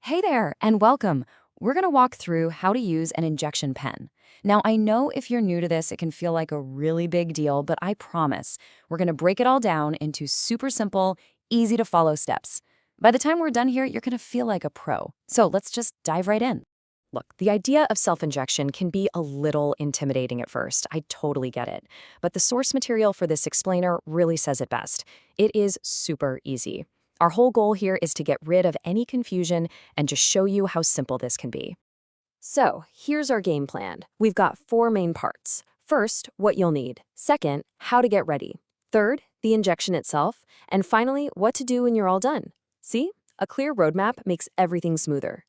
Hey there, and welcome. We're going to walk through how to use an injection pen. Now, I know if you're new to this, it can feel like a really big deal, but I promise we're going to break it all down into super simple, easy to follow steps. By the time we're done here, you're going to feel like a pro. So let's just dive right in. Look, the idea of self-injection can be a little intimidating at first. I totally get it. But the source material for this explainer really says it best. It is super easy. Our whole goal here is to get rid of any confusion and just show you how simple this can be. So, here's our game plan. We've got 4 main parts. First, what you'll need. Second, how to get ready. Third, the injection itself. And finally, what to do when you're all done. See? A clear roadmap makes everything smoother.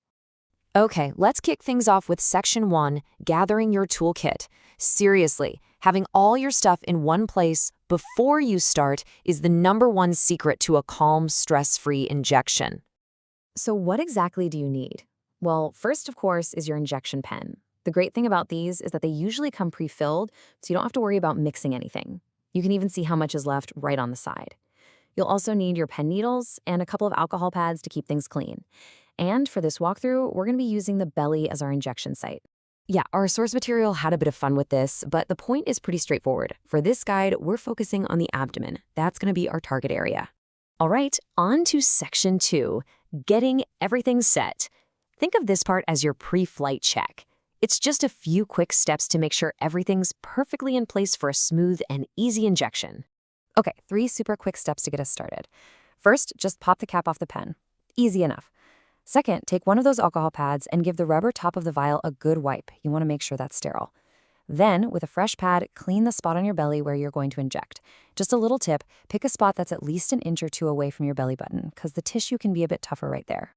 Okay, let's kick things off with Section 1, gathering your toolkit. Seriously, having all your stuff in one place before you start is the #1 secret to a calm, stress-free injection. So what exactly do you need? Well, first, of course, is your injection pen. The great thing about these is that they usually come pre-filled, so you don't have to worry about mixing anything. You can even see how much is left right on the side. You'll also need your pen needles and a couple of alcohol pads to keep things clean. And for this walkthrough, we're going to be using the belly as our injection site. Yeah, our source material had a bit of fun with this, but the point is pretty straightforward. For this guide, we're focusing on the abdomen. That's going to be our target area. All right, on to Section 2, getting everything set. Think of this part as your pre-flight check. It's just a few quick steps to make sure everything's perfectly in place for a smooth and easy injection. Okay, 3 super quick steps to get us started. First, just pop the cap off the pen. Easy enough. Second, take one of those alcohol pads and give the rubber top of the vial a good wipe. You want to make sure that's sterile. Then, with a fresh pad, clean the spot on your belly where you're going to inject. Just a little tip, pick a spot that's at least an inch or 2 away from your belly button, because the tissue can be a bit tougher right there.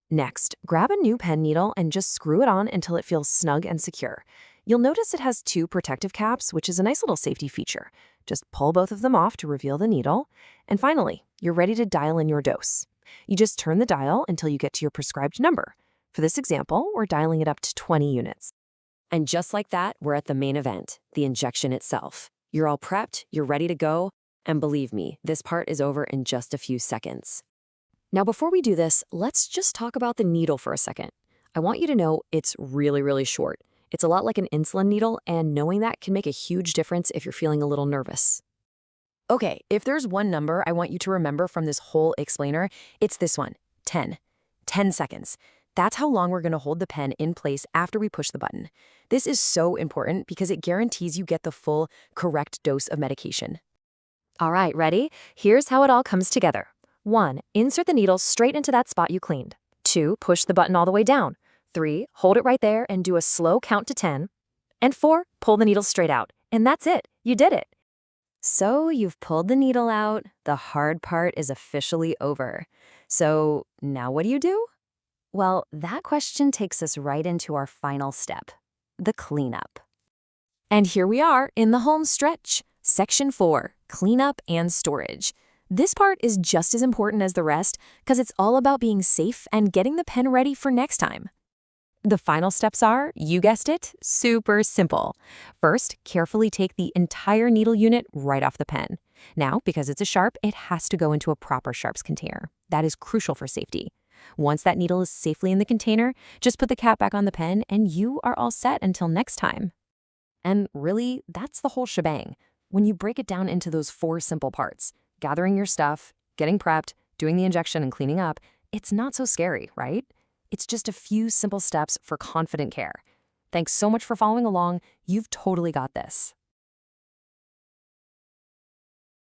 Next, grab a new pen needle and just screw it on until it feels snug and secure. You'll notice it has 2 protective caps, which is a nice little safety feature. Just pull both of them off to reveal the needle. And finally, you're ready to dial in your dose. You just turn the dial until you get to your prescribed number. For this example, we're dialing it up to 20 units. And just like that, we're at the main event, the injection itself. You're all prepped, you're ready to go, and believe me, this part is over in just a few seconds. Now, before we do this, let's just talk about the needle for a second. I want you to know it's really short. It's a lot like an insulin needle, and knowing that can make a huge difference if you're feeling a little nervous. Okay, if there's one number I want you to remember from this whole explainer, it's this one, 10. 10 seconds. That's how long we're going to hold the pen in place after we push the button. This is so important because it guarantees you get the full, correct dose of medication. All right, ready? Here's how it all comes together. 1. Insert the needle straight into that spot you cleaned. 2. Push the button all the way down. 3. Hold it right there and do a slow count to 10. And 4. Pull the needle straight out. And that's it. You did it. So you've pulled the needle out. The hard part is officially over. So now what do? Well, that question takes us right into our final step, the cleanup. And here we are in the home stretch. Section 4, cleanup and storage. This part is just as important as the rest because it's all about being safe and getting the pen ready for next time. The final steps are, you guessed it, super simple. First, carefully take the entire needle unit right off the pen. Now, because it's a sharp, it has to go into a proper sharps container. That is crucial for safety. Once that needle is safely in the container, just put the cap back on the pen and you are all set until next time. And really, that's the whole shebang. When you break it down into those 4 simple parts, gathering your stuff, getting prepped, doing the injection and cleaning up, it's not so scary, right? It's just a few simple steps for confident care. Thanks so much for following along. You've totally got this.